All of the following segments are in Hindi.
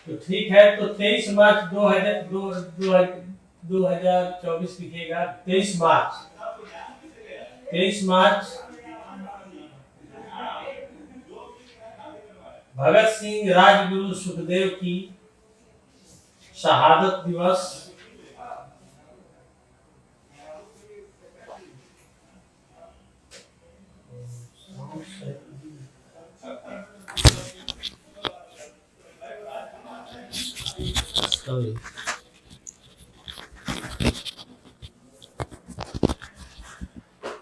तो ठीक है, तो 23 मार्च 2024 लिखिएगा। 23 मार्च भगत सिंह राजगुरु सुखदेव की शहादत दिवस।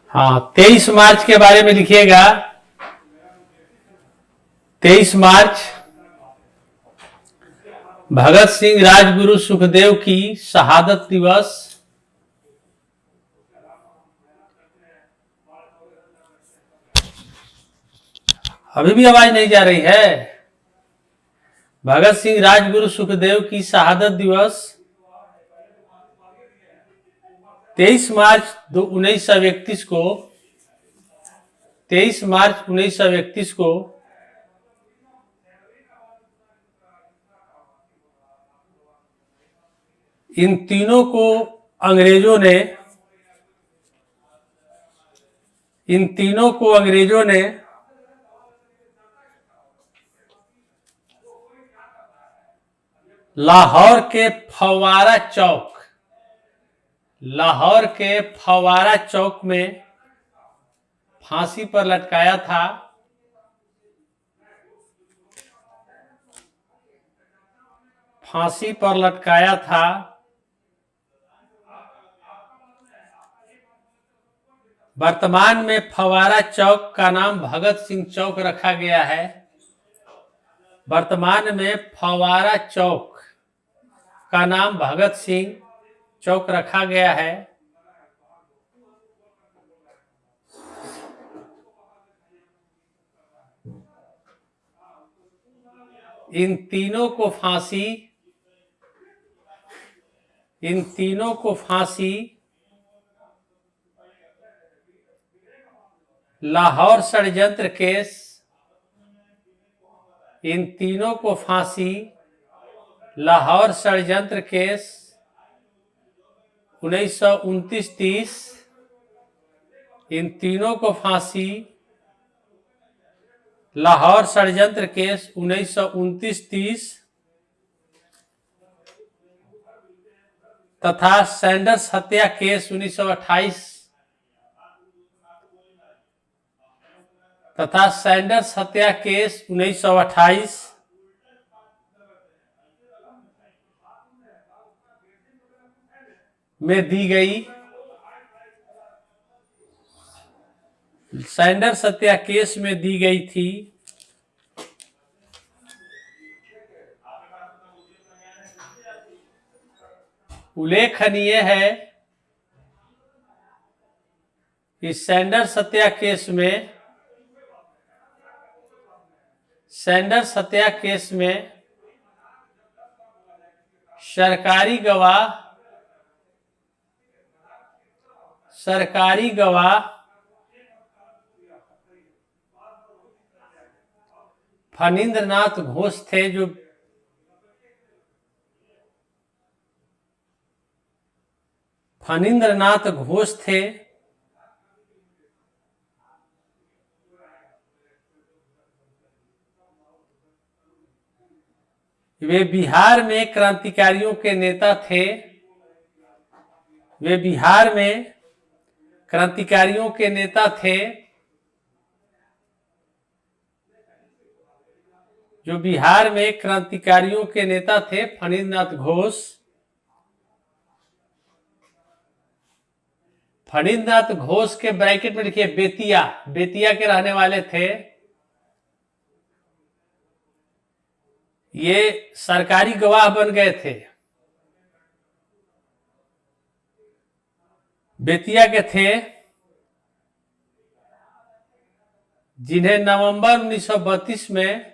हाँ, 23 मार्च के बारे में लिखिएगा। 23 मार्च भगत सिंह राजगुरु सुखदेव की शहादत दिवस। अभी भी आवाज नहीं जा रही है? भगत सिंह राजगुरु सुखदेव की शहादत दिवस 23 मार्च 1931 को 23 मार्च 1931 को इन तीनों को अंग्रेजों ने लाहौर के फव्वारा चौक में फांसी पर लटकाया था। वर्तमान में फव्वारा चौक का नाम भगत सिंह चौक रखा गया है। वर्तमान में फव्वारा चौक का नाम भगत सिंह चौक रखा गया है। इन तीनों को फांसी लाहौर षड्यंत्र केस 1929-30। इन तीनों को फांसी लाहौर षड्यंत्र केस 1929-30 तथा सैंडर्स हत्या केस 1928 में दी गई। सैंडर्स हत्या केस में दी गई थी। उल्लेखनीय है कि सैंडर्स हत्या केस में सरकारी गवाह फणींद्रनाथ घोष थे। वे बिहार में क्रांतिकारियों के नेता थे। जो बिहार में क्रांतिकारियों के नेता थे फणींद्रनाथ घोष। फणींद्रनाथ घोष के ब्रैकेट में लिखिए बेतिया के रहने वाले थे। ये सरकारी गवाह बन गए थे। बेतिया के थे, जिन्हें नवंबर 1932 में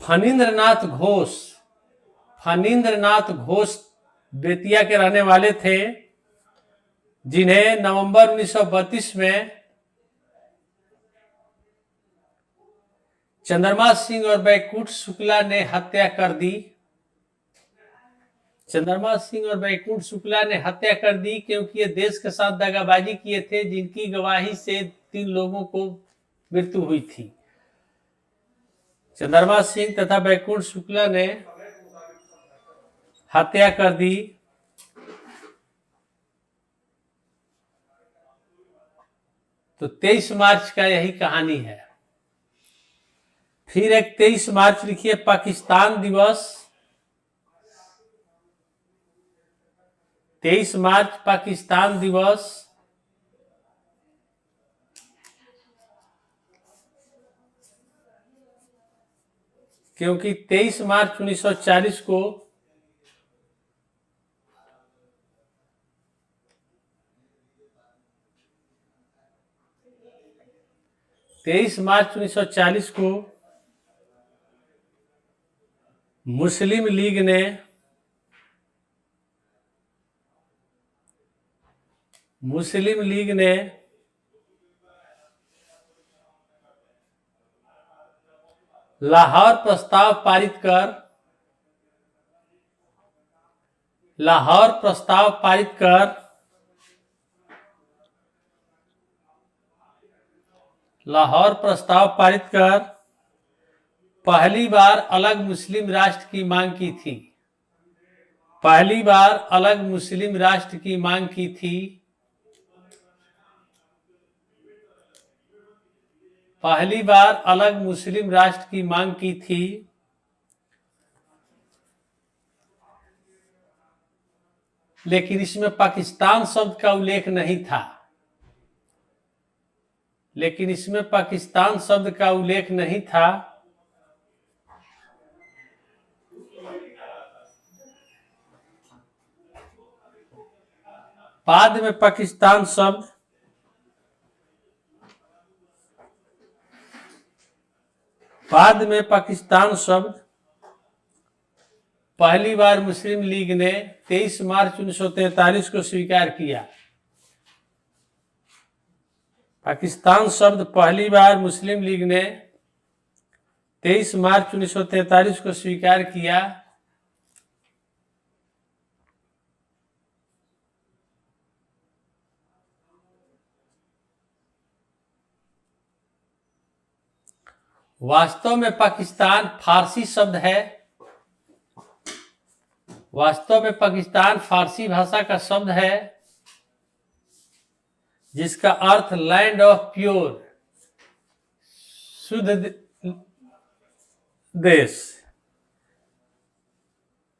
फणींद्रनाथ घोष बेतिया के रहने वाले थे, जिन्हें नवंबर 1932 में चंद्रमा सिंह और बैकुंठ शुक्ला ने हत्या कर दी। चंद्रमा सिंह और बैकुंठ शुक्ला ने हत्या कर दी क्योंकि ये देश के साथ दगाबाजी किए थे, जिनकी गवाही से 3 लोगों को मृत्यु हुई थी। चंद्रमा सिंह तथा बैकुंठ शुक्ला ने हत्या कर दी। तो 23 मार्च का यही कहानी है। फिर एक 23 मार्च लिखिए, पाकिस्तान दिवस। 23 मार्च पाकिस्तान दिवस। क्योंकि 23 मार्च 1940 को मुस्लिम लीग ने लाहौर प्रस्ताव पारित कर पहली बार अलग मुस्लिम राष्ट्र की मांग की थी। पहली बार अलग मुस्लिम राष्ट्र की मांग की थी। पहली बार अलग मुस्लिम राष्ट्र की मांग की थी। लेकिन इसमें पाकिस्तान शब्द का उल्लेख नहीं था। लेकिन इसमें पाकिस्तान शब्द का उल्लेख नहीं था। बाद में पाकिस्तान शब्द पहली बार मुस्लिम लीग ने 23 मार्च 1943 को स्वीकार किया। पाकिस्तान शब्द पहली बार मुस्लिम लीग ने 23 मार्च 1943 को स्वीकार किया। वास्तव में पाकिस्तान फारसी शब्द है। वास्तव में पाकिस्तान फारसी भाषा का शब्द है, जिसका अर्थ लैंड ऑफ प्योर, शुद्ध देश,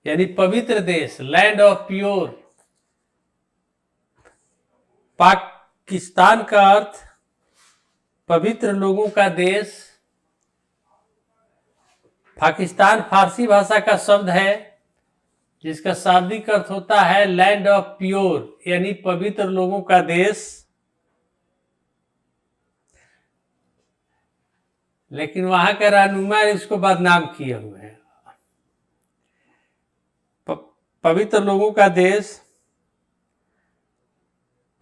यानी पवित्र देश, लैंड ऑफ प्योर। पाकिस्तान का अर्थ पवित्र लोगों का देश। पाकिस्तान फारसी भाषा का शब्द है, जिसका शाब्दिक अर्थ होता है लैंड ऑफ प्योर, यानी पवित्र लोगों का देश। लेकिन वहां के रहनुमा इसको बदनाम किए हुए हैं। पवित्र लोगों का देश।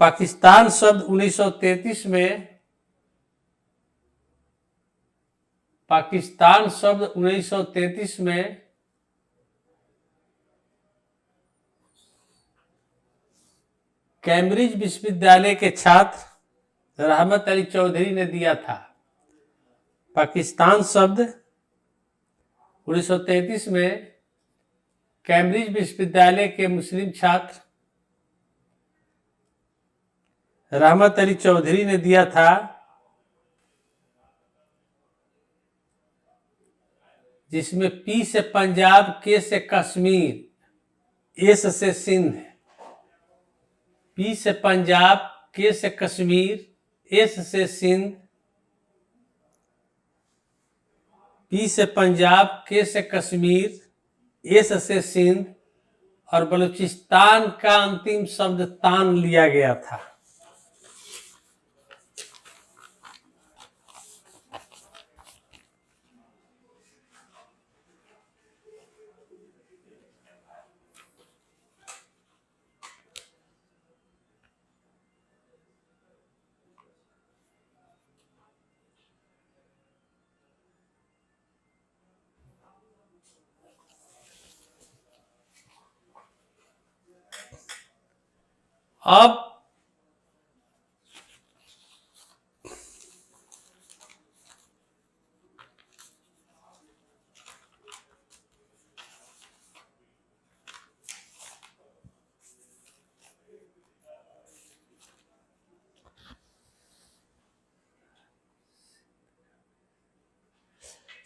पाकिस्तान शब्द 1933 में कैम्ब्रिज विश्वविद्यालय के छात्र रहमत अली चौधरी ने दिया था। पाकिस्तान शब्द 1933 में कैम्ब्रिज विश्वविद्यालय के मुस्लिम छात्र रहमत अली चौधरी ने दिया था, जिसमें पी से पंजाब, के से कश्मीर, एस से सिंध। पी से पंजाब, के से कश्मीर, एस से सिंध। पी से पंजाब, के से कश्मीर, एस से सिंध और बलूचिस्तान का अंतिम शब्द तान लिया गया था। अब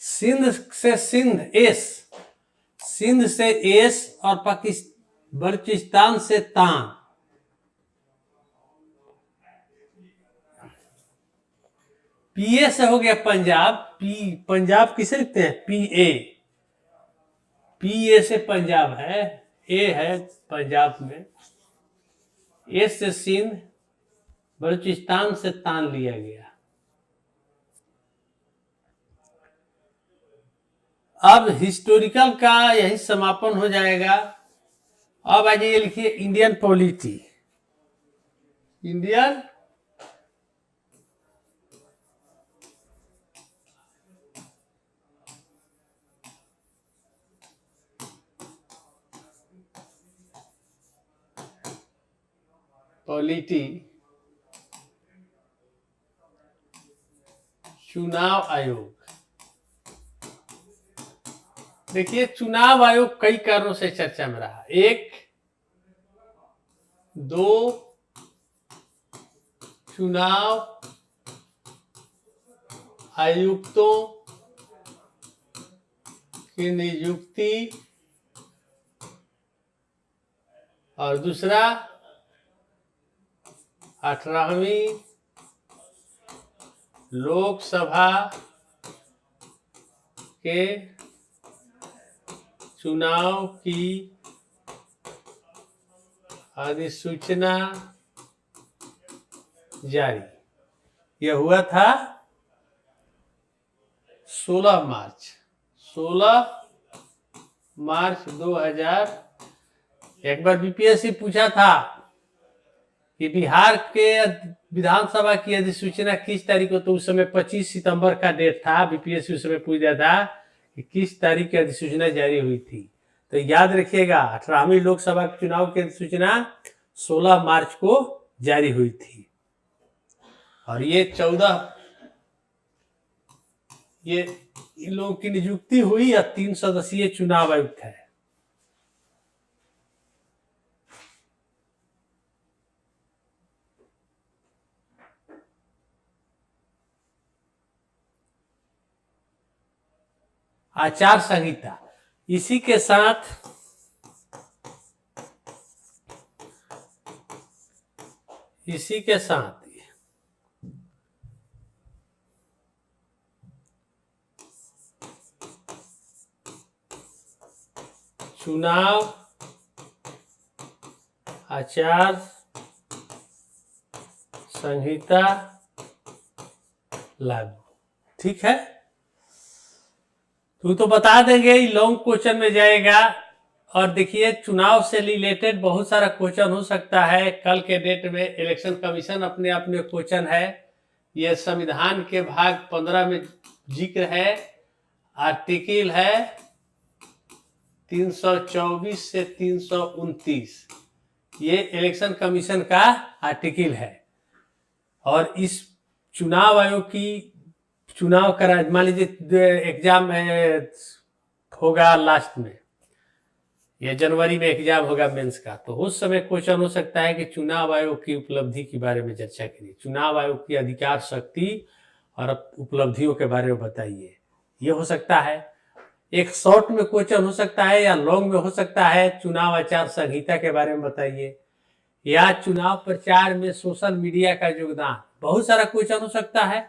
सिंध से सिंध से एस और पाकिस्तान बलूचिस्तान से तान। पीए से हो गया पंजाब, पंजाब किसे लिखते हैं? पीए। पीए से पंजाब है, ए है पंजाब में, ए से सिंध, बलूचिस्तान से तान लिया गया। अब हिस्टोरिकल का यही समापन हो जाएगा। अब आ जाइए, लिखिए इंडियन पॉलिटी। इंडियन पॉलिटी, चुनाव आयोग। देखिए चुनाव आयोग कई कारणों से चर्चा में रहा। एक, दो, चुनाव आयुक्तों की नियुक्ति, और दूसरा 18वीं लोकसभा के चुनाव की अधिसूचना जारी। यह हुआ था 16 मार्च 2000। एक बार बीपीएससी पूछा था कि बिहार के विधानसभा की अधिसूचना किस तारीख को, तो उस समय 25 सितंबर का डेट था। बीपीएससी उस समय पूछ दिया था कि किस तारीख की अधिसूचना जारी हुई थी। तो याद रखिएगा 18वीं लोकसभा चुनाव की अधिसूचना 16 मार्च को जारी हुई थी। और ये 14 इन लोगों की नियुक्ति हुई। या 3 सदस्यीय चुनाव आयुक्त है। आचार संहिता, इसी के साथ चुनाव आचार संहिता लागू। ठीक है, तो बता देंगे, लॉन्ग क्वेश्चन में जाएगा। और देखिए चुनाव से रिलेटेड बहुत सारा क्वेश्चन हो सकता है। कल के डेट में इलेक्शन कमीशन अपने आप में क्वेश्चन है। यह संविधान के भाग 15 में जिक्र है। आर्टिकल है 324 से 329। ये इलेक्शन कमीशन का आर्टिकल है। और इस चुनाव आयोग की चुनाव करा, मान लीजिए एग्जाम होगा लास्ट में, या जनवरी में एग्जाम होगा मेंस का, तो उस समय क्वेश्चन हो सकता है कि चुनाव आयोग की उपलब्धि के बारे में चर्चा करिए, चुनाव आयोग की अधिकार शक्ति और उपलब्धियों के बारे में बताइए। ये हो सकता है। एक शॉर्ट में क्वेश्चन हो सकता है, या लॉन्ग में हो सकता है चुनाव आचार संहिता के बारे में बताइए, या चुनाव प्रचार में सोशल मीडिया का योगदान। बहुत सारा क्वेश्चन हो सकता है।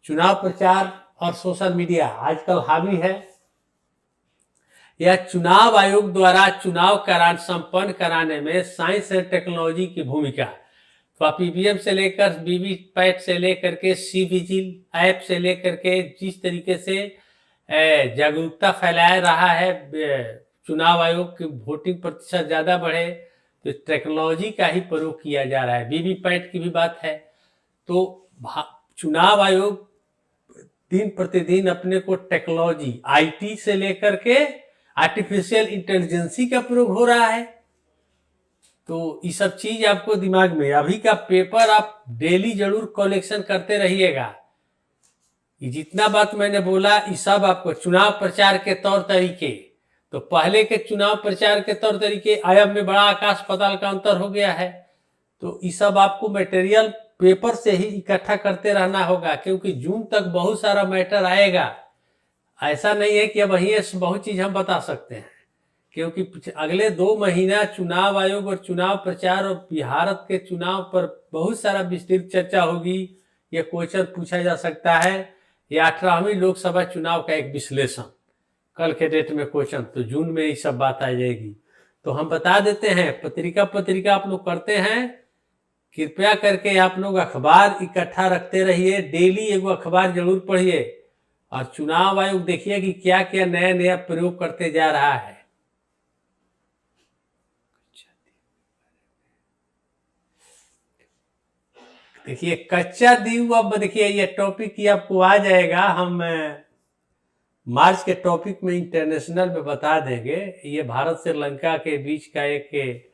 चुनाव प्रचार और सोशल मीडिया आजकल हावी है। या चुनाव आयोग द्वारा चुनाव संपन्न कराने में साइंस एंड टेक्नोलॉजी की भूमिका। तो आप ईवीएम से लेकर वीवीपैट से लेकर के सीविजिल ऐप से लेकर के जिस तरीके से जागरूकता फैलाया रहा है, चुनाव आयोग की वोटिंग प्रतिशत ज्यादा बढ़े, तो टेक्नोलॉजी का ही प्रयोग किया जा रहा है। वीवीपैट की भी बात है। तो चुनाव आयोग दिन प्रतिदिन अपने को टेक्नोलॉजी, आईटी से लेकर के आर्टिफिशियल इंटेलिजेंसी का प्रयोग हो रहा है। तो ये सब चीज आपको दिमाग में, अभी का पेपर आप डेली जरूर कलेक्शन करते रहिएगा। ये जितना बात मैंने बोला ये सब आपको चुनाव प्रचार के तौर तरीके, तो पहले के चुनाव प्रचार के तौर तरीके आयब में बड़ा आकाश पाताल का अंतर हो गया है। तो ये सब आपको मटेरियल पेपर से ही इकट्ठा करते रहना होगा, क्योंकि जून तक बहुत सारा मैटर आएगा। ऐसा नहीं है कि अब वही बहुत चीज हम बता सकते हैं, क्योंकि अगले 2 महीना चुनाव आयोग और चुनाव प्रचार और भारत के चुनाव पर बहुत सारा विस्तृत चर्चा होगी। ये क्वेश्चन पूछा जा सकता है, ये 18वीं लोकसभा चुनाव का एक विश्लेषण कल के डेट में क्वेश्चन, तो जून में ये सब बात आ जाएगी। तो हम बता देते हैं, पत्रिका आप लोग करते हैं, कृपया करके आप लोग अखबार इकट्ठा रखते रहिए, डेली एगो अखबार जरूर पढ़िए, और चुनाव आयोग देखिए कि क्या क्या नया नया प्रयोग करते जा रहा है। देखिए कच्चा दीव, अब देखिए ये टॉपिक ही आपको आ जाएगा, हम मार्च के टॉपिक में इंटरनेशनल में बता देंगे। ये भारत श्रीलंका के बीच का एक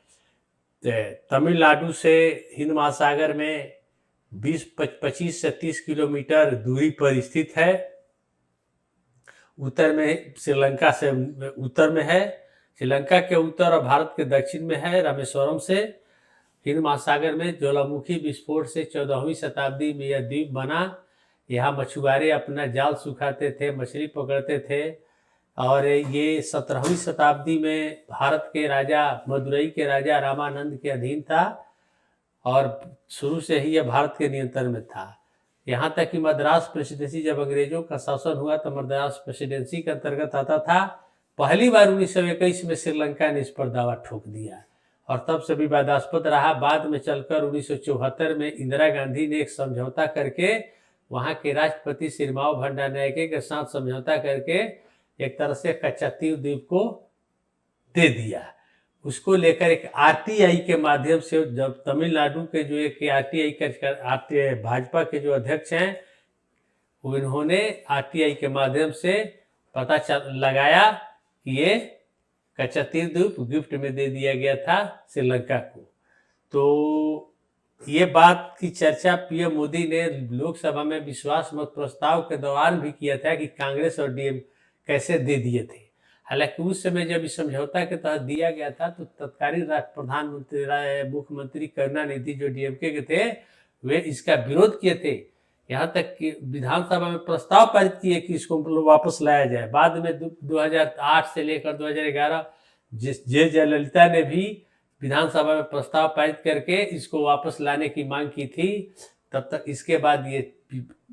तमिलनाडु से हिंद महासागर में 25 से 30 किलोमीटर दूरी पर स्थित है। उत्तर में श्रीलंका से उत्तर में है, श्रीलंका के उत्तर और भारत के दक्षिण में है। रामेश्वरम से हिंद महासागर में ज्वालामुखी विस्फोट से 14वीं शताब्दी में यह द्वीप बना। यहाँ मछुआरे अपना जाल सुखाते थे, मछली पकड़ते थे, और ये 17वीं शताब्दी में भारत के राजा, मदुरई के राजा रामानंद के अधीन था, और शुरू से ही यह भारत के नियंत्रण में था। यहाँ तक कि मद्रास प्रेसिडेंसी, जब अंग्रेजों का शासन हुआ तो मद्रास प्रेसिडेंसी के अंतर्गत आता था। पहली बार 1921 में श्रीलंका ने इस पर दावा ठोक दिया, और तब से विवादास्पद रहा। बाद में चलकर 1974 में इंदिरा गांधी ने एक समझौता करके वहाँ के राष्ट्रपति सिरिमाओ भंडारनायके के साथ समझौता करके एक तरह से कच्चातीव द्वीप को दे दिया। उसको लेकर एक आरटीआई के माध्यम से, जब तमिलनाडु के जो एक आरटीआई भाजपा के जो अध्यक्ष हैं, उन्होंने आरटीआई के माध्यम से पता लगाया कि ये कच्चातीव द्वीप गिफ्ट में दे दिया गया था श्रीलंका को। तो ये बात की चर्चा पीएम मोदी ने लोकसभा में विश्वास मत प्रस्ताव के दौरान भी किया था कि कांग्रेस और डीएम कैसे दे दिए थे। हालांकि उस समय जब इस समझौता के तहत दिया गया था तो तत्कालीन प्रधानमंत्री मुख्यमंत्री करुणानिधि जो डीएमके के थे, वे इसका विरोध किए थे। यहाँ तक कि विधानसभा में प्रस्ताव पारित किए कि इसको वापस लाया जाए। बाद में 2008 से लेकर 2011 जे जयललिता ने भी विधानसभा में प्रस्ताव पारित करके इसको वापस लाने की मांग की थी। तब तक इसके बाद ये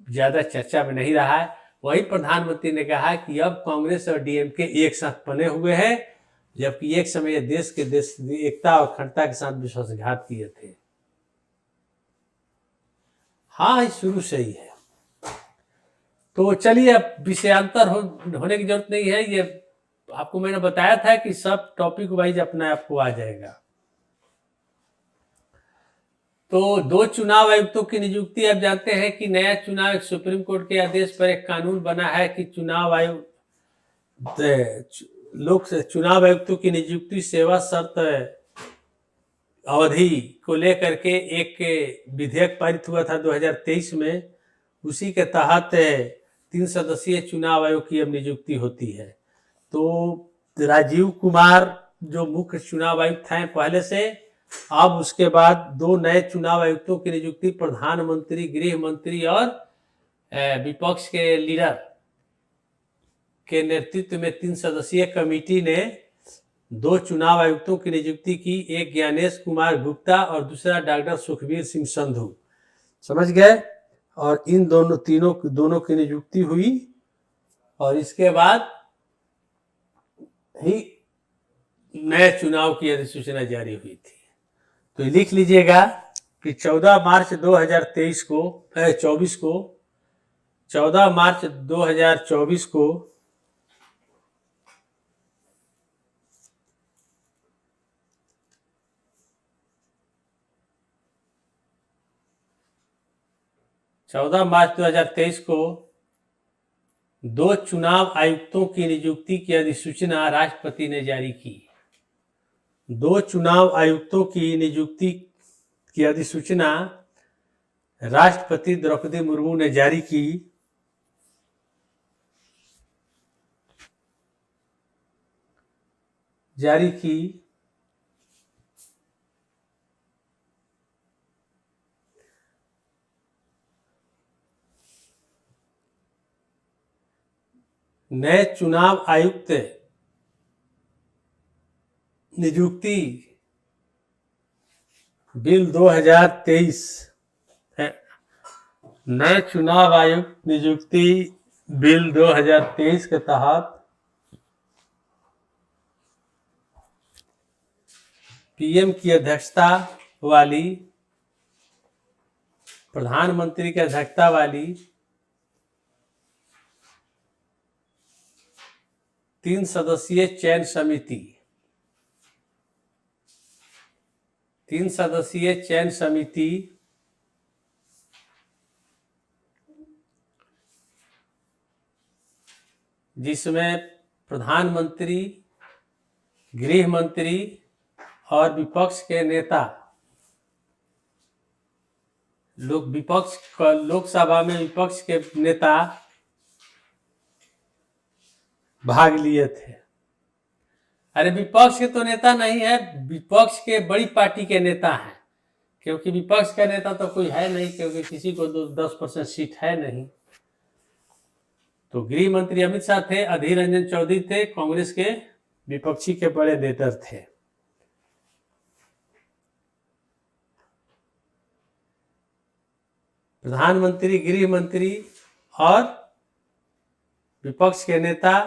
ज़्यादा चर्चा में नहीं रहा है। वही प्रधानमंत्री ने कहा कि अब कांग्रेस और डीएमके एक साथ बने हुए हैं, जबकि एक समय देश एकता और अखंडता के साथ विश्वासघात किए थे। हाँ, शुरू से ही है। तो चलिए, अब विषयांतर होने की जरूरत नहीं है। ये आपको मैंने बताया था कि सब टॉपिक वाइज अपना आपको आ जाएगा। तो 2 चुनाव आयुक्तों की नियुक्ति। आप जानते हैं कि नया चुनाव, एक सुप्रीम कोर्ट के आदेश पर एक कानून बना है कि चुनाव आयुक्तों की नियुक्ति सेवा शर्त अवधि को लेकर के एक विधेयक पारित हुआ था 2023 में। उसी के तहत 3 सदस्यीय चुनाव आयोग की अब नियुक्ति होती है। तो राजीव कुमार जो मुख्य चुनाव आयुक्त हैं पहले से, अब उसके बाद 2 नए चुनाव आयुक्तों की नियुक्ति प्रधानमंत्री, गृह मंत्री और विपक्ष के लीडर के नेतृत्व में 3 सदस्यीय कमेटी ने 2 चुनाव आयुक्तों की नियुक्ति की। एक ज्ञानेश कुमार गुप्ता और दूसरा डॉक्टर सुखबीर सिंह संधू। समझ गए? और इन दोनों की नियुक्ति हुई, और इसके बाद ही नए चुनाव की अधिसूचना जारी हुई थी। तो लिख लीजिएगा कि 14 मार्च 2024 को 14 मार्च 2024 को मार्च 2023 को 2 चुनाव आयुक्तों की नियुक्ति की अधिसूचना राष्ट्रपति ने जारी की। दो चुनाव आयुक्तों की नियुक्ति की अधिसूचना राष्ट्रपति द्रौपदी मुर्मू ने जारी की। नए चुनाव आयुक्त नियुक्ति बिल 2023 है। नए चुनाव आयुक्त नियुक्ति बिल 2023 के तहत पीएम की अध्यक्षता वाली, प्रधानमंत्री की अध्यक्षता वाली 3 सदस्यीय चयन समिति जिसमें प्रधानमंत्री, गृह मंत्री और विपक्ष के नेता, लोकसभा में विपक्ष के नेता भाग लिए थे। अरे विपक्ष के तो नेता नहीं है, विपक्ष के बड़ी पार्टी के नेता हैं, क्योंकि विपक्ष का नेता तो कोई है नहीं, क्योंकि किसी को 10% सीट है नहीं। तो गृह मंत्री अमित शाह थे, अधीर रंजन चौधरी थे, कांग्रेस के विपक्षी के बड़े नेता थे। प्रधानमंत्री, गृह मंत्री और विपक्ष के नेता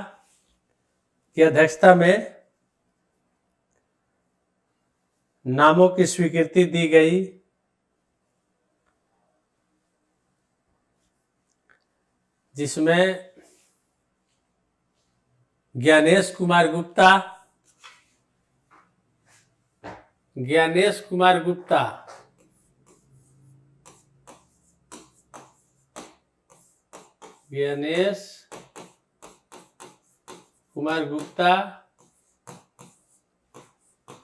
की अध्यक्षता में नामों की स्वीकृति दी गई, जिसमें ज्ञानेश कुमार गुप्ता,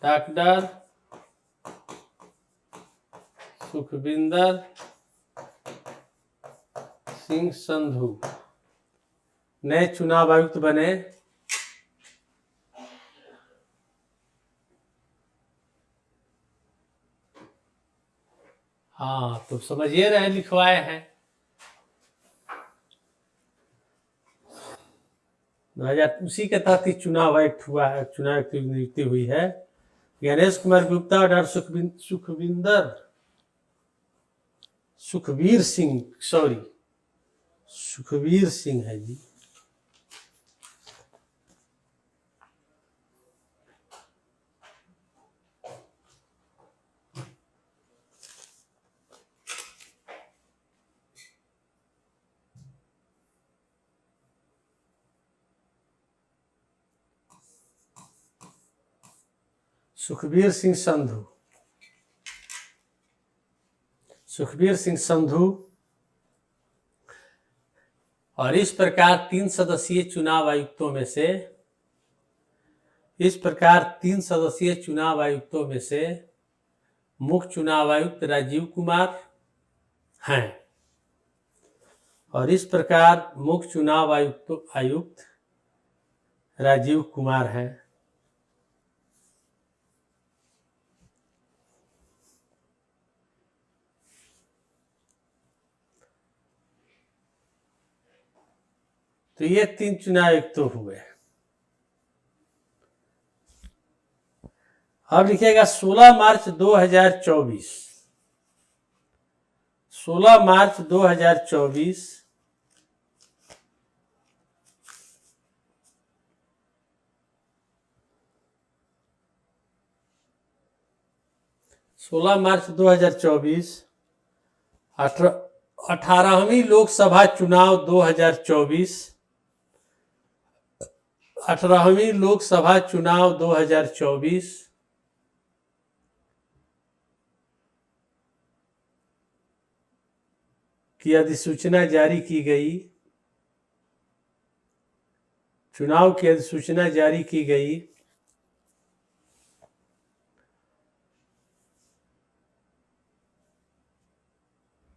डॉक्टर सुखविंदर सिंह संधू नए चुनाव आयुक्त बने। हाँ, तो समझिए रहे, लिखवाए हैं। 2000 उसी के तहत ही चुनाव आयुक्त हुआ है, चुनाव आयुक्त की नियुक्ति हुई है। ज्ञानेश कुमार गुप्ता और डॉक्टर सुखवीर सिंह है जी। सुखवीर सिंह संधू और इस प्रकार 3 सदस्यीय चुनाव आयुक्तों में से मुख्य चुनाव आयुक्त राजीव कुमार हैं, और इस प्रकार मुख्य चुनाव आयुक्त राजीव कुमार हैं। तो ये 3 चुनाव आयुक्त हुए। अब लिखिएगा 16 मार्च 2024 16 मार्च 2024 16 मार्च 2024 18वीं लोकसभा चुनाव 2024 18वीं लोकसभा चुनाव 2024 की अधिसूचना जारी की गई। चुनाव की अधिसूचना जारी की गई।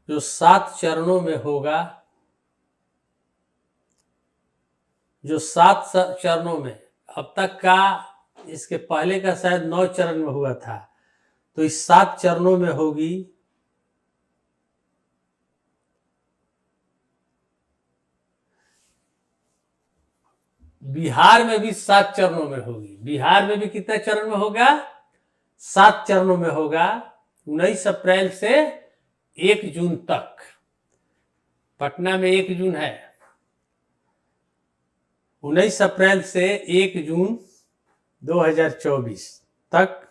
जो 7 चरणों में होगा, जो 7 चरणों में, अब तक का इसके पहले का शायद 9 चरण में हुआ था, तो इस 7 चरणों में होगी। बिहार में भी 7 चरणों में होगी। बिहार में भी कितने चरण में होगा? 7 चरणों में होगा। 19 अप्रैल से 1 जून तक। पटना में 1 जून है। 19 अप्रैल से 1 जून 2024 तक।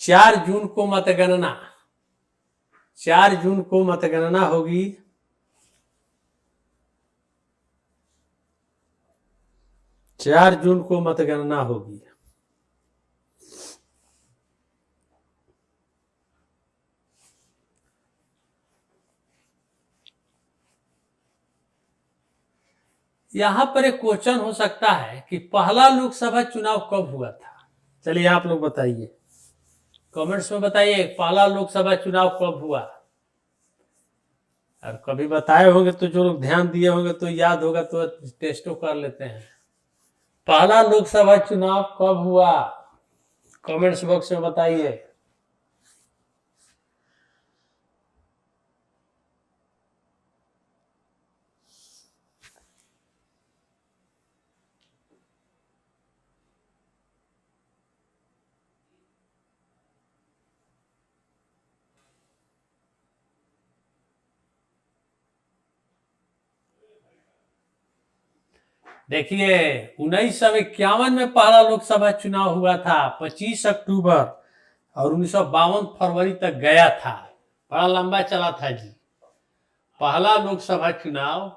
चार जून को मतगणना, 4 जून को मतगणना होगी। चार जून को मतगणना होगी। यहां पर एक क्वेश्चन हो सकता है कि पहला लोकसभा चुनाव कब हुआ था? चलिए आप लोग बताइए, कमेंट्स में बताइए, पहला लोकसभा चुनाव कब हुआ? और कभी बताए होंगे तो जो लोग ध्यान दिए होंगे तो याद होगा, तो टेस्टो कर लेते हैं। पहला लोकसभा चुनाव कब हुआ? कमेंट्स बॉक्स में बताइए। देखिए 1951 में पहला लोकसभा चुनाव हुआ था, 25 अक्टूबर, और 1952 फरवरी तक गया था। बड़ा लंबा चला था जी पहला लोकसभा चुनाव।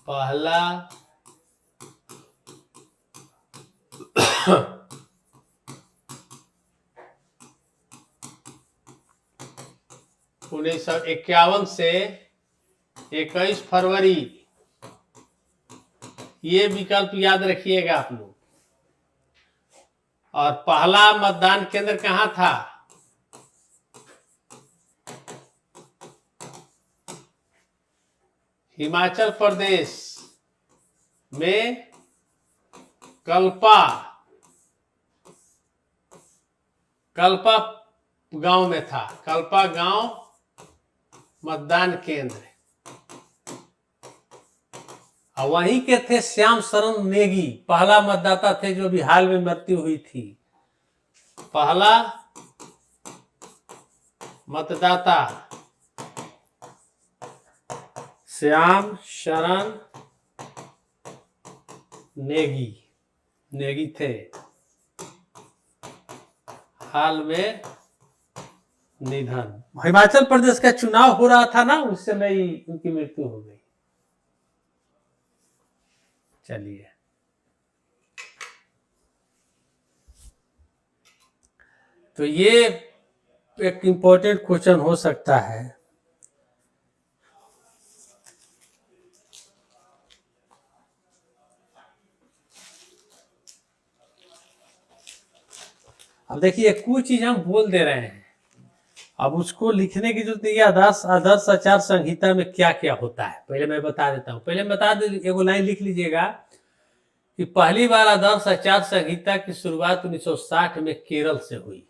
पहला 1951 से 21 फरवरी, ये विकल्प याद रखिएगा आप लोग। और पहला मतदान केंद्र कहां था? हिमाचल प्रदेश में कल्पा गांव में था। कल्पा गांव मतदान केंद्र। और वहीं के थे श्याम शरण नेगी, पहला मतदाता थे जो भी हाल में मृत्यु हुई थी। पहला मतदाता श्याम शरण नेगी थे, हाल में निधन। हिमाचल प्रदेश का चुनाव हो रहा था ना, उस समय ही उनकी मृत्यु हो गई। चलिए तो ये एक इंपॉर्टेंट क्वेश्चन हो सकता है। अब देखिए कुछ चीज हम बोल दे रहे हैं, अब उसको लिखने की जरूरत नहीं है। आदर्श आचार संहिता में क्या क्या होता है पहले मैं बता देता हूँ। पहले बता दे, एगो लाइन लिख लीजिएगा कि पहली बार आदर्श आचार संहिता की शुरुआत 1960 में केरल से हुई।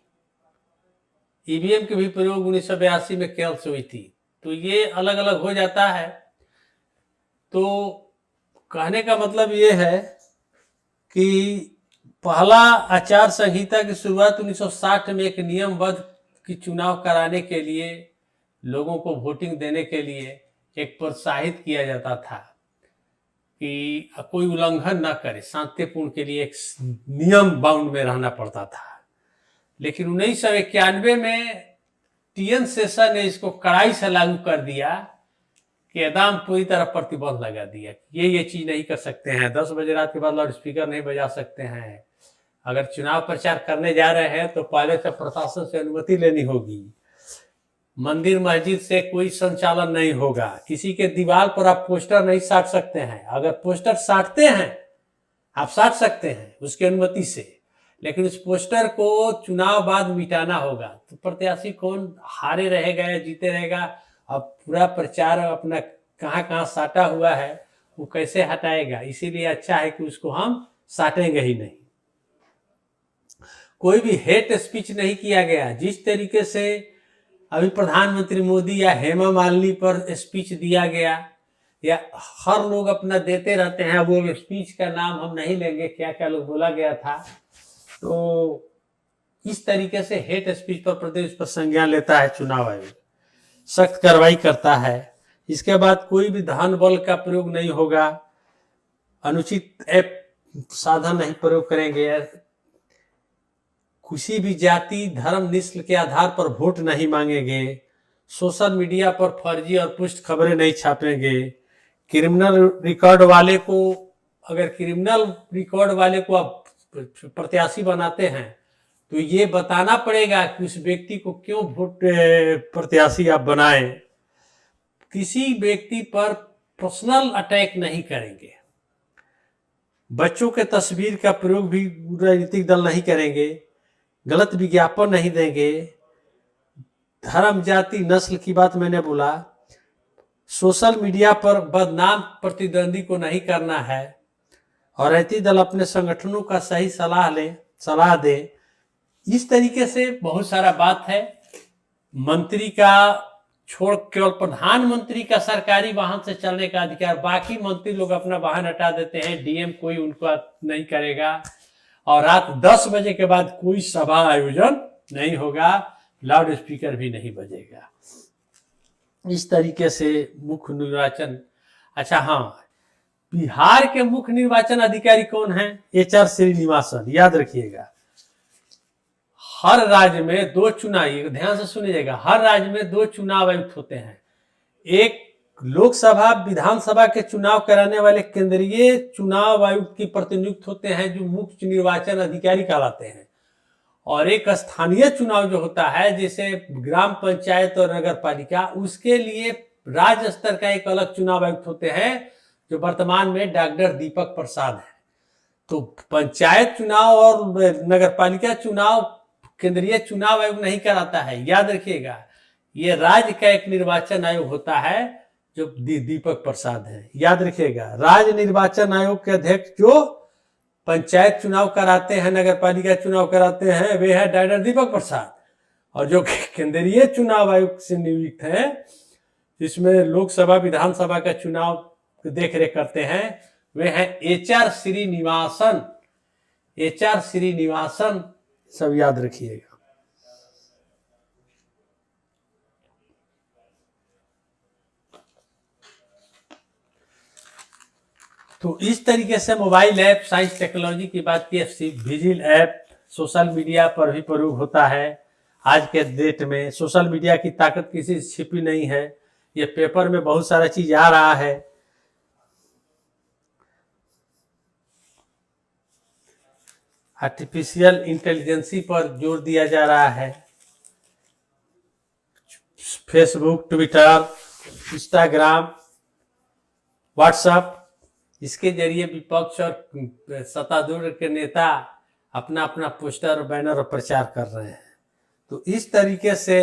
ईवीएम के भी प्रयोग 1982 में केरल से हुई थी। तो ये अलग अलग हो जाता है। तो कहने का मतलब ये है कि पहला आचार संहिता की शुरुआत 1960 में एक नियमबद्ध कि चुनाव कराने के लिए, लोगों को वोटिंग देने के लिए एक प्रोत्साहित किया जाता था कि कोई उल्लंघन ना करे, शांतिपूर्ण के लिए एक नियम बाउंड में रहना पड़ता था। लेकिन 1991 में टीएन शेषन ने इसको कड़ाई से लागू कर दिया कि एकदम पूरी तरह प्रतिबंध लगा दिया, ये चीज नहीं कर सकते हैं, 10 बजे रात के बाद लाउड स्पीकर नहीं बजा सकते हैं, अगर चुनाव प्रचार करने जा रहे हैं तो पहले से प्रशासन से अनुमति लेनी होगी, मंदिर मस्जिद से कोई संचालन नहीं होगा। किसी के दीवार पर आप पोस्टर नहीं साट सकते हैं। अगर पोस्टर साटते हैं, आप साट सकते हैं उसकी अनुमति से, लेकिन उस पोस्टर को चुनाव बाद मिटाना होगा। तो प्रत्याशी कौन हारे रहेगा या जीते रहेगा, अब पूरा प्रचार अपना कहाँ कहाँ साटा हुआ है वो कैसे हटाएगा। इसीलिए अच्छा है कि उसको हम साटेंगे ही नहीं। कोई भी हेट स्पीच नहीं किया गया। जिस तरीके से अभी प्रधानमंत्री मोदी या हेमा मालिनी पर स्पीच दिया गया, या हर लोग अपना देते रहते हैं, वो स्पीच का नाम हम नहीं लेंगे, क्या क्या लोग बोला गया था। तो इस तरीके से हेट स्पीच पर प्रदेश पर संज्ञान लेता है चुनाव आयोग, सख्त कार्रवाई करता है। इसके बाद कोई भी धन बल का प्रयोग नहीं होगा, अनुचित ऐप साधन नहीं प्रयोग करेंगे, किसी भी जाति धर्म नस्ल के आधार पर वोट नहीं मांगेंगे, सोशल मीडिया पर फर्जी और पुष्ट खबरें नहीं छापेंगे, क्रिमिनल रिकॉर्ड वाले को, अगर क्रिमिनल रिकॉर्ड वाले को आप प्रत्याशी बनाते हैं तो ये बताना पड़ेगा कि उस व्यक्ति को क्यों वोट प्रत्याशी आप बनाएं। किसी व्यक्ति पर पर्सनल अटैक नहीं करेंगे, बच्चों के तस्वीर का प्रयोग भी राजनीतिक दल नहीं करेंगे, गलत विज्ञापन नहीं देंगे, धर्म जाति नस्ल की बात मैंने बोला, सोशल मीडिया पर बदनाम प्रतिद्वंदी को नहीं करना है, और राजनीतिक दल अपने संगठनों का सही सलाह दे। इस तरीके से बहुत सारा बात है। मंत्री का छोड़ केवल प्रधानमंत्री का सरकारी वाहन से चलने का अधिकार, बाकी मंत्री लोग अपना वाहन हटा देते हैं, डीएम कोई उनको नहीं करेगा, और रात 10 बजे के बाद कोई सभा आयोजन नहीं होगा, लाउड स्पीकर भी नहीं बजेगा। इस तरीके से मुख्य निर्वाचन। अच्छा हाँ, बिहार के मुख्य निर्वाचन अधिकारी कौन है? HR श्रीनिवासन। याद रखिएगा, हर राज्य में 2 चुनाव, ध्यान से सुनिएगा, हर राज्य में 2 चुनाव आयुक्त होते हैं। एक लोकसभा विधानसभा के चुनाव कराने वाले केंद्रीय चुनाव आयुक्त की प्रतिनियुक्त होते हैं, जो मुख्य निर्वाचन अधिकारी कहलाते हैं, और एक स्थानीय चुनाव जो होता है जैसे ग्राम पंचायत और नगर पालिका, उसके लिए राज्य स्तर का एक अलग चुनाव आयुक्त होते हैं, जो वर्तमान में डॉक्टर दीपक प्रसाद है। तो पंचायत चुनाव और नगर पालिका चुनाव केंद्रीय चुनाव आयोग नहीं कराता है, याद रखिएगा। ये राज्य का एक निर्वाचन आयोग होता है जो दीपक प्रसाद है, याद रखिएगा। राज्य निर्वाचन आयोग के अध्यक्ष जो पंचायत चुनाव कराते हैं, नगर पालिका चुनाव कराते हैं, वे है डॉक्टर दीपक प्रसाद। और जो केंद्रीय चुनाव आयोग से नियुक्त है, जिसमें लोकसभा विधानसभा का चुनाव देख रेख करते हैं, वे हैं HR श्रीनिवासन। HR श्रीनिवासन, सब याद रखिएगा। तो इस तरीके से मोबाइल ऐप, साइंस टेक्नोलॉजी की बात की, विजिल ऐप सोशल मीडिया पर भी प्रयोग होता है। आज के डेट में सोशल मीडिया की ताकत किसी से छिपी नहीं है, ये पेपर में बहुत सारा चीज आ रहा है। आर्टिफिशियल इंटेलिजेंसी पर जोर दिया जा रहा है। फेसबुक, ट्विटर, इंस्टाग्राम, व्हाट्सएप, इसके जरिए विपक्ष और सत्तारूढ़ के नेता अपना अपना पोस्टर और बैनर और प्रचार कर रहे हैं। तो इस तरीके से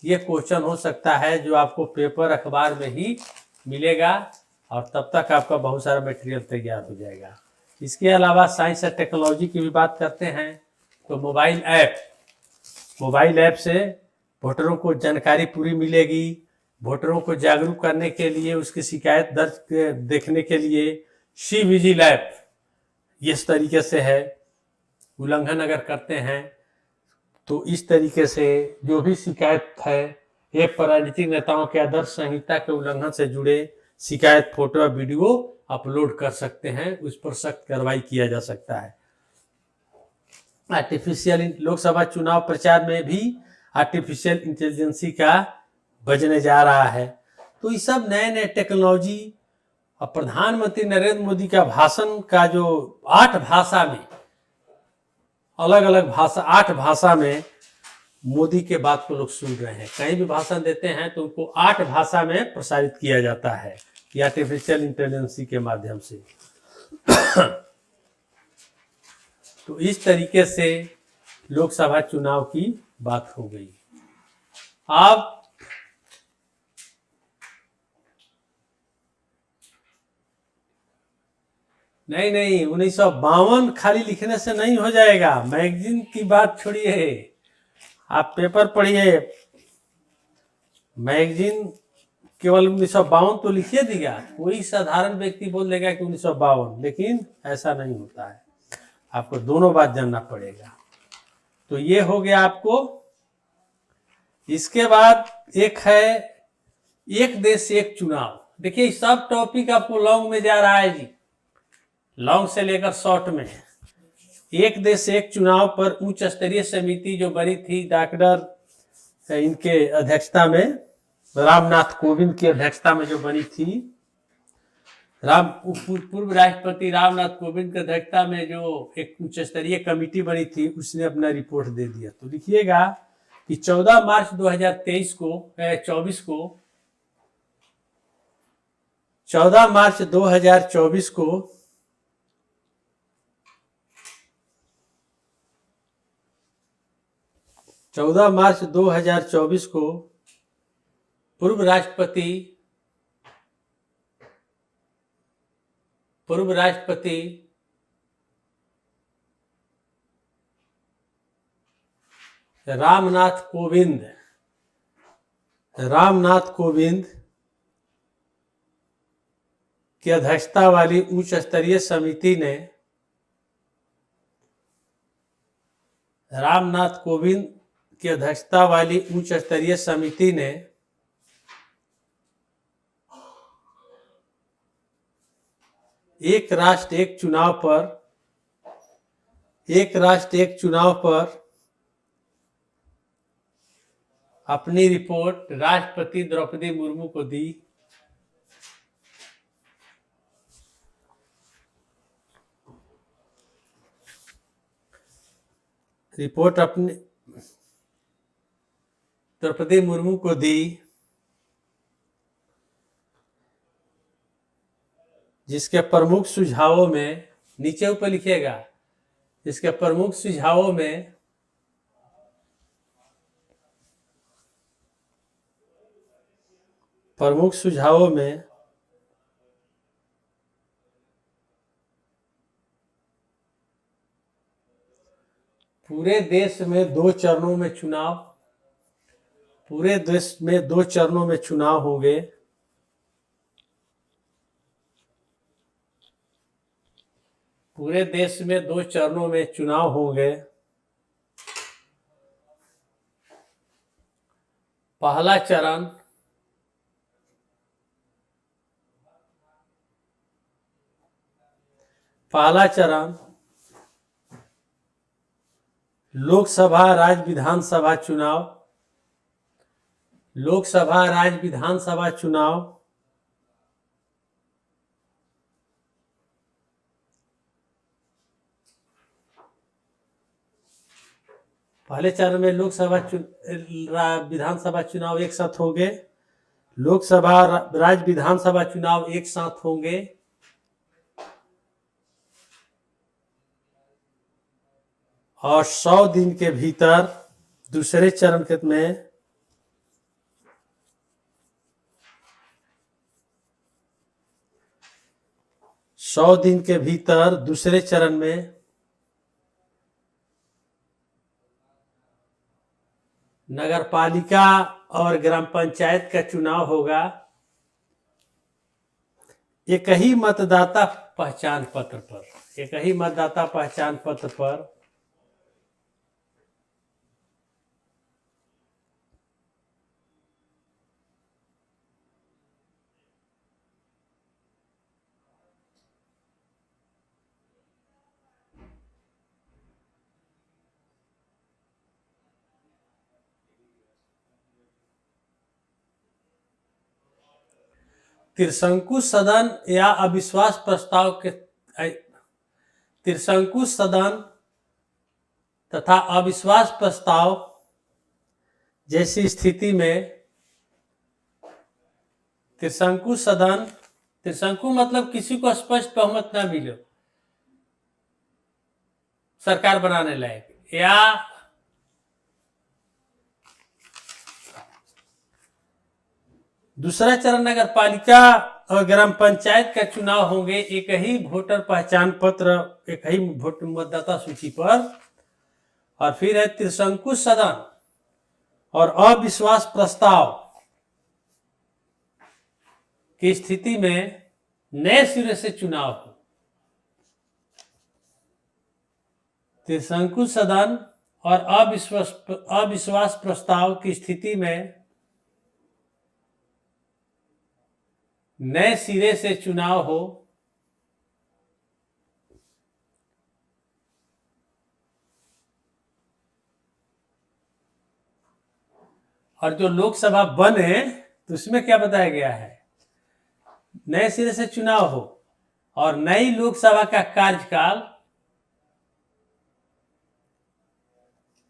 ये क्वेश्चन हो सकता है जो आपको पेपर अखबार में ही मिलेगा, और तब तक आपका बहुत सारा मटेरियल तैयार हो जाएगा। इसके अलावा साइंस और टेक्नोलॉजी की भी बात करते हैं तो मोबाइल ऐप से वोटरों को जानकारी पूरी मिलेगी। वोटरों को जागरूक करने के लिए, उसकी शिकायत दर्ज देखने के लिए सी विजिल ऐप इस तरीके से है। उल्लंघन अगर करते हैं तो इस तरीके से जो भी शिकायत है, ऐप पर राजनीतिक नेताओं के आदर्श संहिता के उल्लंघन से जुड़े शिकायत फोटो या वीडियो अपलोड कर सकते हैं, उस पर सख्त कार्रवाई किया जा सकता है। आर्टिफिशियल लोकसभा चुनाव प्रचार में भी आर्टिफिशियल इंटेलिजेंसी का बजने जा रहा है। तो ये सब नए नए टेक्नोलॉजी, और प्रधानमंत्री नरेंद्र मोदी का भाषण का जो 8 भाषा में, अलग अलग भाषा 8 भाषा में मोदी के बात को लोग सुन रहे हैं। कहीं भी भाषण देते हैं तो उनको 8 भाषा में प्रसारित किया जाता है या आर्टिफिशियल इंटेलिजेंस के माध्यम से। तो इस तरीके से लोकसभा चुनाव की बात हो गई। अब नहीं 1952 खाली लिखने से नहीं हो जाएगा। मैगजीन की बात छोड़िए, आप पेपर पढ़िए। मैगजीन केवल 1952 तो लिखिए दिया, कोई साधारण व्यक्ति बोल देगा कि 1952, लेकिन ऐसा नहीं होता है। आपको दोनों बात जानना पड़ेगा। तो ये हो गया आपको। इसके बाद एक है एक देश एक चुनाव। देखिए सब टॉपिक आपको लॉन्ग में जा रहा है जी, लॉन्ग से लेकर शॉर्ट में। एक देश एक चुनाव पर उच्च स्तरीय समिति जो बनी थी डॉक्टर इनके अध्यक्षता में, रामनाथ कोविंद की अध्यक्षता में जो बनी थी, पूर्व राष्ट्रपति रामनाथ कोविंद की अध्यक्षता में जो एक उच्च स्तरीय कमेटी बनी थी, उसने अपना रिपोर्ट दे दिया। तो लिखिएगा कि 14 मार्च 2023 को 14 मार्च 2024 को पूर्व राष्ट्रपति रामनाथ कोविंद की अध्यक्षता वाली उच्च स्तरीय समिति ने एक राष्ट्र एक चुनाव पर अपनी रिपोर्ट राष्ट्रपति द्रौपदी मुर्मू को दी। रिपोर्ट अपनी द्रौपदी मुर्मू को दी, जिसके प्रमुख सुझावों में, नीचे ऊपर लिखिएगा, जिसके प्रमुख सुझावों में पूरे देश में 2 चरणों में चुनाव होंगे। पूरे देश में 2 चरणों में चुनाव होंगे। पहला चरण लोकसभा राज्य विधानसभा चुनाव पहले चरण में लोकसभा विधानसभा चुनाव एक साथ होंगे, लोकसभा राज्य विधानसभा चुनाव एक साथ होंगे। और 100 दिन के भीतर दूसरे चरण में 100 दिन के भीतर दूसरे चरण में नगरपालिका और ग्राम पंचायत का चुनाव होगा। एक ही मतदाता पहचान पत्र पर त्रिशंकु सदन या अविश्वास प्रस्ताव त्रिशंकु सदन तथा अविश्वास प्रस्ताव जैसी स्थिति में त्रिशंकु सदन, त्रिशंकु मतलब किसी को स्पष्ट बहुमत ना मिले सरकार बनाने लायक, या दूसरा चरण नगर पालिका और ग्राम पंचायत का चुनाव होंगे एक ही वोटर पहचान पत्र, एक ही मतदाता सूची पर। और फिर है त्रिशंकु सदन और अविश्वास प्रस्ताव की स्थिति में नए सिरे से चुनाव हो। त्रिशंकु सदन और अविश्वास प्रस्ताव की स्थिति में नए सिरे से चुनाव हो। और जो लोकसभा बने तो उसमें क्या बताया गया है, नए सिरे से चुनाव हो और नई लोकसभा का कार्यकाल,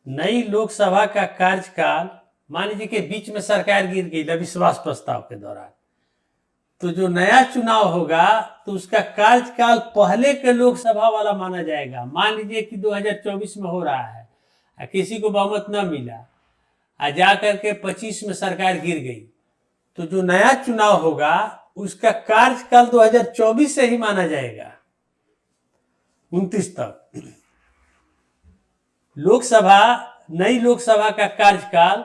नई लोकसभा का कार्यकाल, मान लीजिए कि बीच में सरकार गिर गई अविश्वास प्रस्ताव के दौरान, तो जो नया चुनाव होगा तो उसका कार्यकाल पहले के लोकसभा वाला माना जाएगा। मान लीजिए कि 2024 में हो रहा है, किसी को बहुमत न मिला, जा करके 25 में सरकार गिर गई, तो जो नया चुनाव होगा उसका कार्यकाल 2024 से ही माना जाएगा 29 तक। लोकसभा, नई लोकसभा का कार्यकाल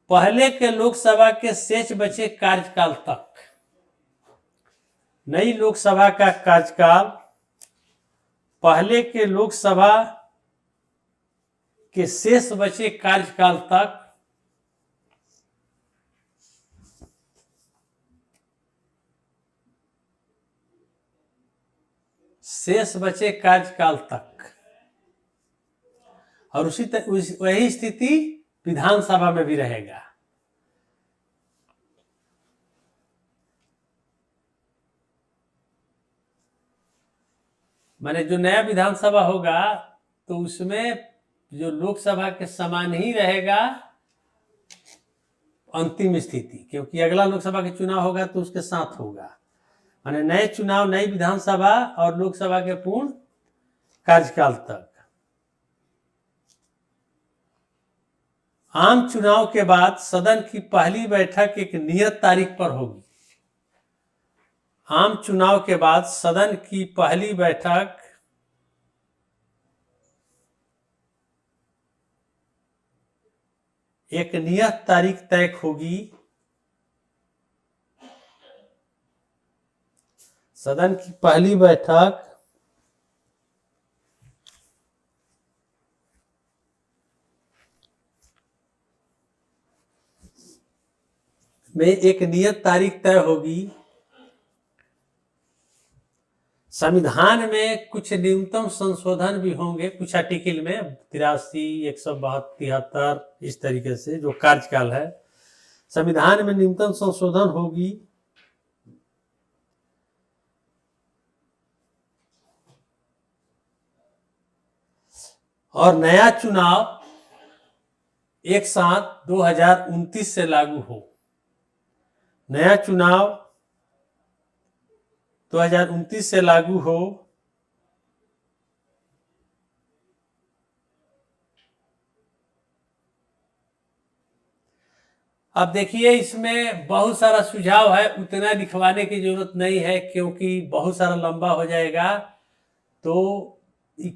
पहले के लोकसभा के शेष बचे कार्यकाल तक। नई लोकसभा का कार्यकाल पहले के लोकसभा के शेष बचे कार्यकाल तक शेष बचे कार्यकाल तक। और वही स्थिति विधानसभा में भी रहेगा। माने जो नया विधानसभा होगा तो उसमें जो लोकसभा के समान ही रहेगा अंतिम स्थिति, क्योंकि अगला लोकसभा के चुनाव होगा तो उसके साथ होगा। माने नए चुनाव, नई विधानसभा और लोकसभा के पूर्ण कार्यकाल तक। आम चुनाव के बाद सदन की पहली बैठक एक नियत तारीख पर होगी। आम चुनाव के बाद सदन की पहली बैठक एक नियत तारीख तय होगी। सदन की पहली बैठक में एक नियत तारीख तय होगी। संविधान में कुछ न्यूनतम संशोधन भी होंगे, कुछ आर्टिकल में 83, 172, इस तरीके से जो कार्यकाल है संविधान में न्यूनतम संशोधन होगी। और नया चुनाव एक साथ 2029 से लागू हो। नया चुनाव 2029 से लागू हो। अब देखिए इसमें बहुत सारा सुझाव है, उतना लिखवाने की जरूरत नहीं है क्योंकि बहुत सारा लंबा हो जाएगा। तो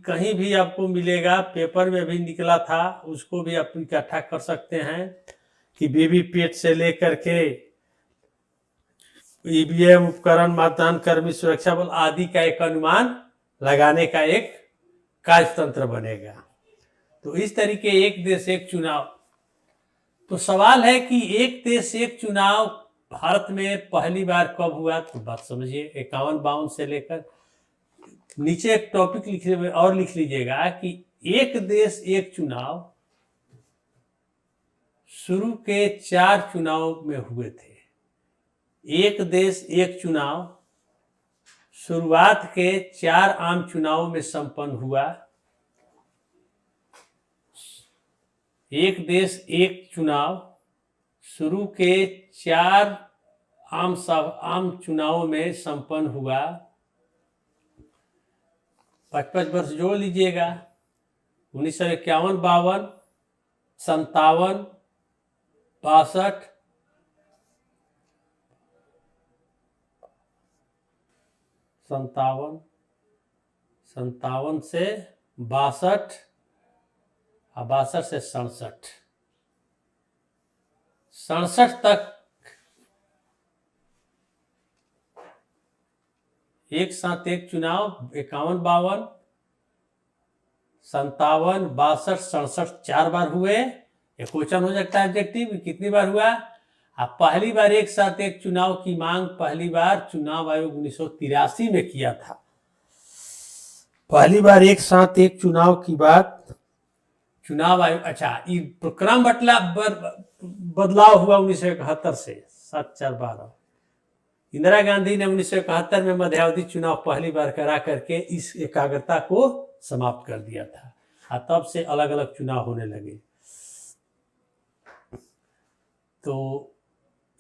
कहीं भी आपको मिलेगा, पेपर में भी निकला था, उसको भी आप इकट्ठा कर सकते हैं कि वीवीपैट से लेकर के ईवीएम उपकरण, मतदान कर्मी सुरक्षा बल आदि का एक अनुमान लगाने का एक कार्यतंत्र बनेगा। तो इस तरीके एक देश एक चुनाव। तो सवाल है कि एक देश एक चुनाव भारत में पहली बार कब हुआ, तो बात समझिए 51-52 से लेकर नीचे एक टॉपिक लिख लीजिएगा कि एक देश एक चुनाव शुरू के 4 चुनाव में हुए थे। एक देश एक चुनाव शुरुआत के 4 आम चुनावों में संपन्न हुआ। एक देश एक चुनाव शुरू के 4 आम चुनावों में संपन्न हुआ। 55 वर्ष जोड़ लीजिएगा। 1951, 52, 57, 62, 57 से 62 और 62 से 67, 67 तक एक साथ एक चुनाव 51, 52, 57, 62, 67 4 बार हुए। ये क्वेश्चन हो सकता है ऑब्जेक्टिव कितनी बार हुआ। अब पहली बार एक साथ एक चुनाव की मांग पहली बार चुनाव आयोग 1983 में किया था। पहली बार एक साथ एक चुनाव की बात चुनाव आयोग, अच्छा क्रम बदलाव हुआ 1971 से 7, 4, 12। इंदिरा गांधी ने 1971 में मध्यावधि चुनाव पहली बार करा करके इस एकाग्रता को समाप्त कर दिया था और तब से अलग अलग चुनाव होने लगे। तो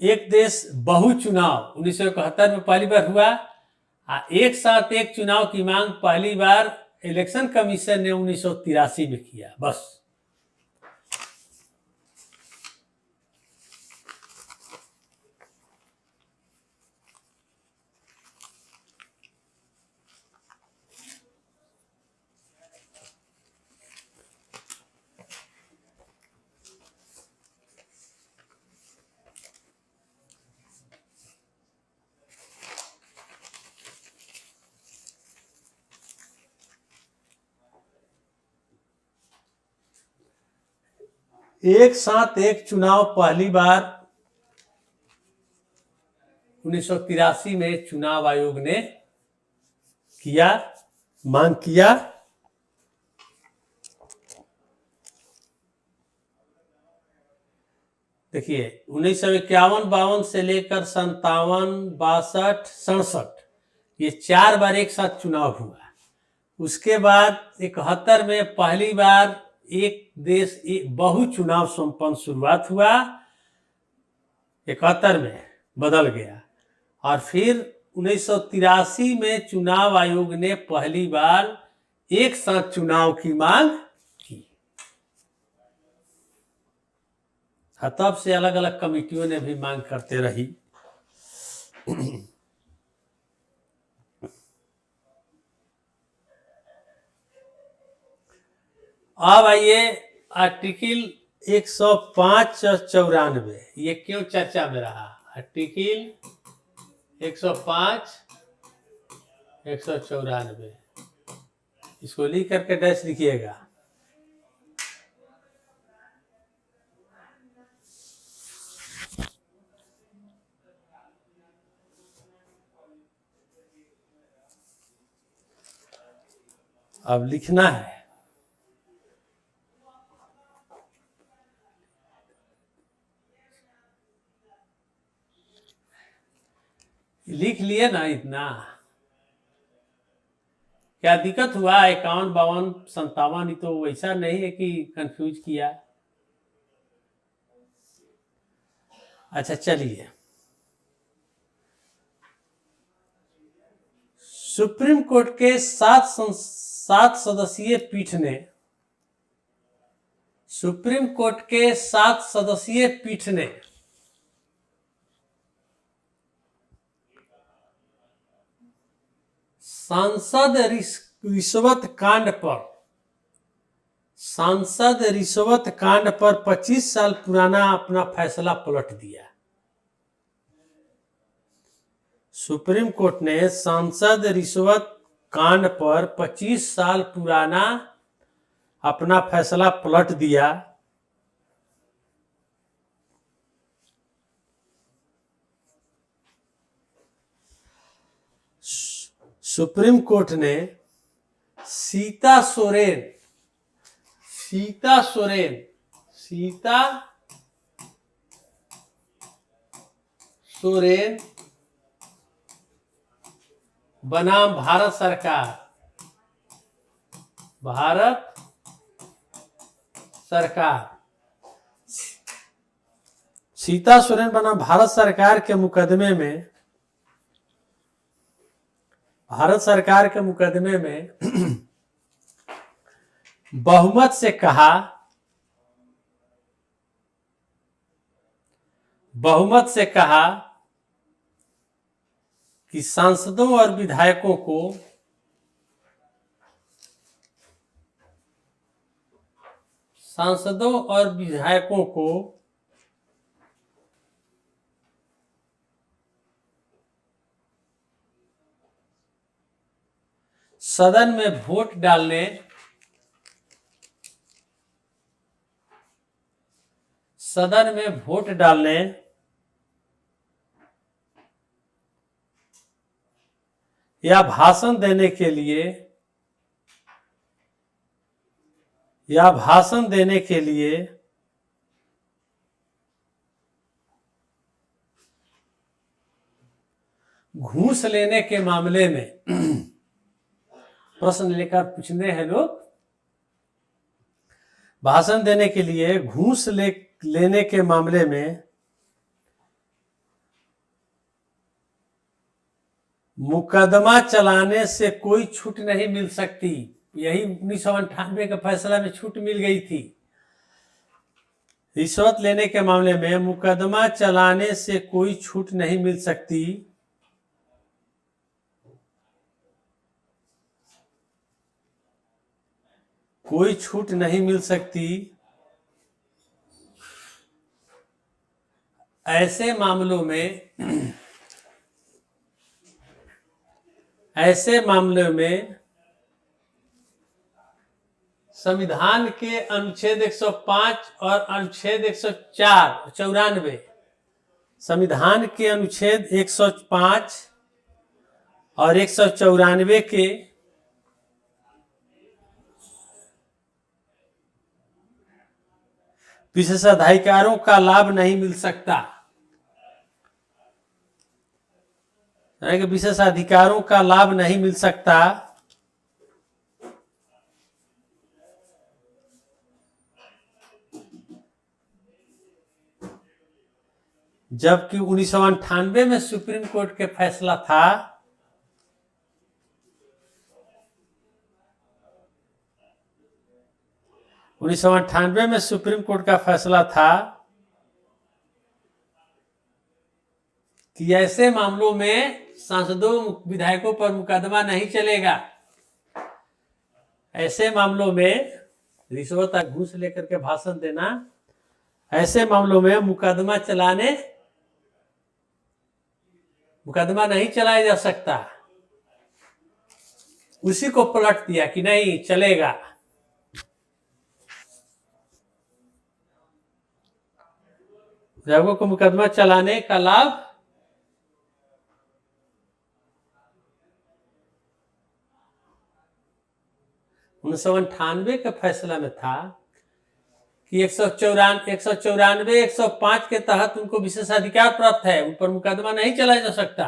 एक देश बहु चुनाव 1971 में पहली बार हुआ। एक साथ एक चुनाव की मांग पहली बार इलेक्शन कमीशन ने 1983 में किया। बस एक साथ एक चुनाव पहली बार 1983 में चुनाव आयोग ने किया, मांग किया। देखिए 1951, 52 से लेकर 57, 62, 67 ये 4 बार एक साथ चुनाव हुआ। उसके बाद 71 में पहली बार एक देश एक बहु चुनाव संपन्न शुरुआत हुआ। 71 में बदल गया और फिर 1983 में चुनाव आयोग ने पहली बार एक साथ चुनाव की मांग की। तब से अलग अलग कमिटियों ने भी मांग करते रही। अब आइए आर्टिकल 105 और 94 ये क्यों चर्चा में रहा। आर्टिकल 105, 194 इसको लिख करके डैश लिखिएगा। अब लिखना है। लिख लिए ना इतना, क्या दिक्कत हुआ। 51, 52, 57 तो वैसा नहीं है कि कंफ्यूज किया। अच्छा चलिए, सुप्रीम कोर्ट के 7 सदस्यीय पीठ ने सुप्रीम कोर्ट के 7 सदस्यीय पीठ ने सांसद रिश्वत कांड पर 25 साल पुराना अपना फैसला पलट दिया। सुप्रीम कोर्ट ने सांसद रिश्वत कांड पर 25 साल पुराना अपना फैसला पलट दिया। सुप्रीम कोर्ट ने सीता सोरेन बनाम भारत सरकार सीता सोरेन बनाम भारत सरकार के मुकदमे में बहुमत से कहा कि सांसदों और विधायकों को सदन में वोट डालने या भाषण देने के लिए घूस लेने के मामले में प्रश्न लेकर पूछने हैं लोग। भाषण देने के लिए घूस लेने के मामले में मुकदमा चलाने से कोई छूट नहीं मिल सकती। यही 1998 के फैसला में छूट मिल गई थी। रिश्वत लेने के मामले में मुकदमा चलाने से कोई छूट नहीं मिल सकती। ऐसे मामलों में संविधान के अनुच्छेद 105 और अनुच्छेद 194 संविधान के अनुच्छेद 105 और 194 के विशेषाधिकारों का लाभ नहीं मिल सकता। विशेषाधिकारों का लाभ नहीं मिल सकता। जबकि 1998 में सुप्रीम कोर्ट के फैसला था कि ऐसे मामलों में सांसदों विधायकों पर मुकदमा नहीं चलेगा। ऐसे मामलों में रिश्वत या घूस लेकर के भाषण देना, ऐसे मामलों में मुकदमा नहीं चलाया जा सकता। उसी को पलट दिया कि नहीं चलेगा। विधायकों को मुकदमा चलाने का लाभ 1998 के फैसला में था कि 194 105 के तहत उनको विशेषाधिकार प्राप्त है, उन पर मुकदमा नहीं चलाया जा सकता।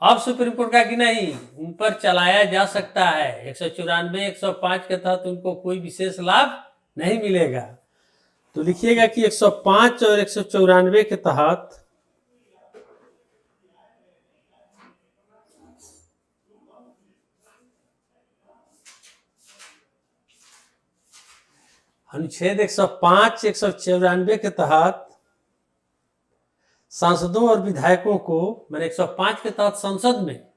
अब सुप्रीम कोर्ट का कि नहीं, उन पर चलाया जा सकता है। 194 105 के तहत उनको कोई विशेष लाभ नहीं मिलेगा। तो लिखिएगा कि 105 और 194 के तहत अनुच्छेद 105 194 के तहत सांसदों और विधायकों को, मैंने 105 के तहत संसद में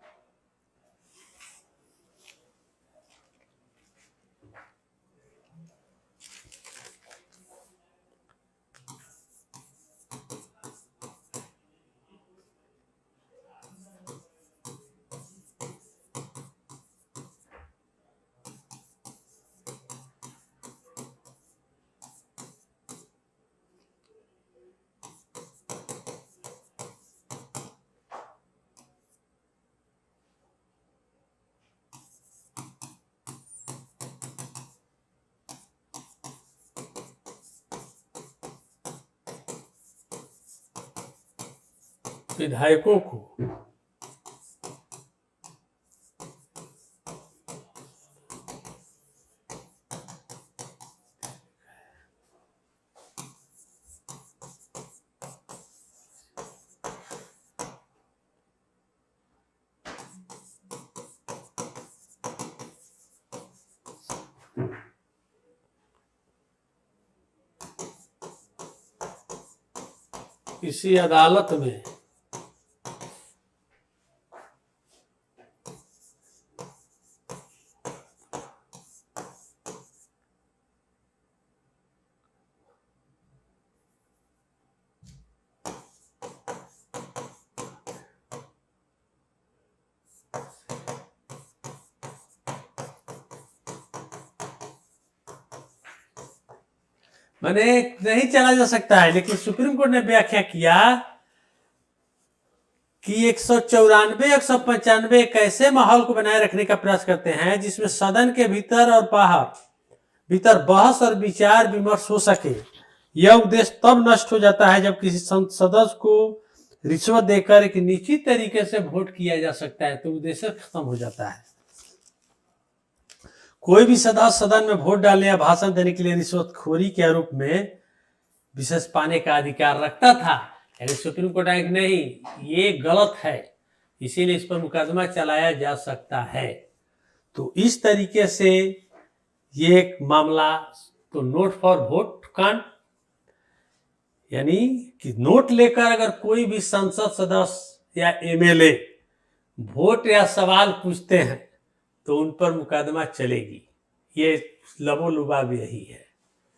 विधायकों को किसी अदालत में मैंने नहीं चला जा सकता है, लेकिन सुप्रीम कोर्ट ने व्याख्या किया कि 194 195 एक ऐसे माहौल को बनाए रखने का प्रयास करते हैं जिसमें सदन के भीतर और बाहर भीतर बहस और विचार विमर्श हो सके। यह उद्देश्य तब नष्ट हो जाता है जब किसी सदस्य को रिश्वत देकर एक निश्चित तरीके से वोट किया जा सकता है, तो उद्देश्य खत्म हो जाता है। कोई भी सदस्य सदन में वोट डालने या भाषण देने के लिए रिश्वतखोरी के आरोप में विशेष पाने का अधिकार रखता था, लेकिन सुप्रीम कोर्ट आए कि नहीं, ये गलत है, इसीलिए इस पर मुकदमा चलाया जा सकता है। तो इस तरीके से ये एक मामला, तो नोट फॉर वोट कांड, यानी कि नोट लेकर अगर कोई भी संसद सदस्य या एमएलए वोट या सवाल पूछते हैं तो उन पर मुकदमा चलेगी। ये लबो लुबाब यही है।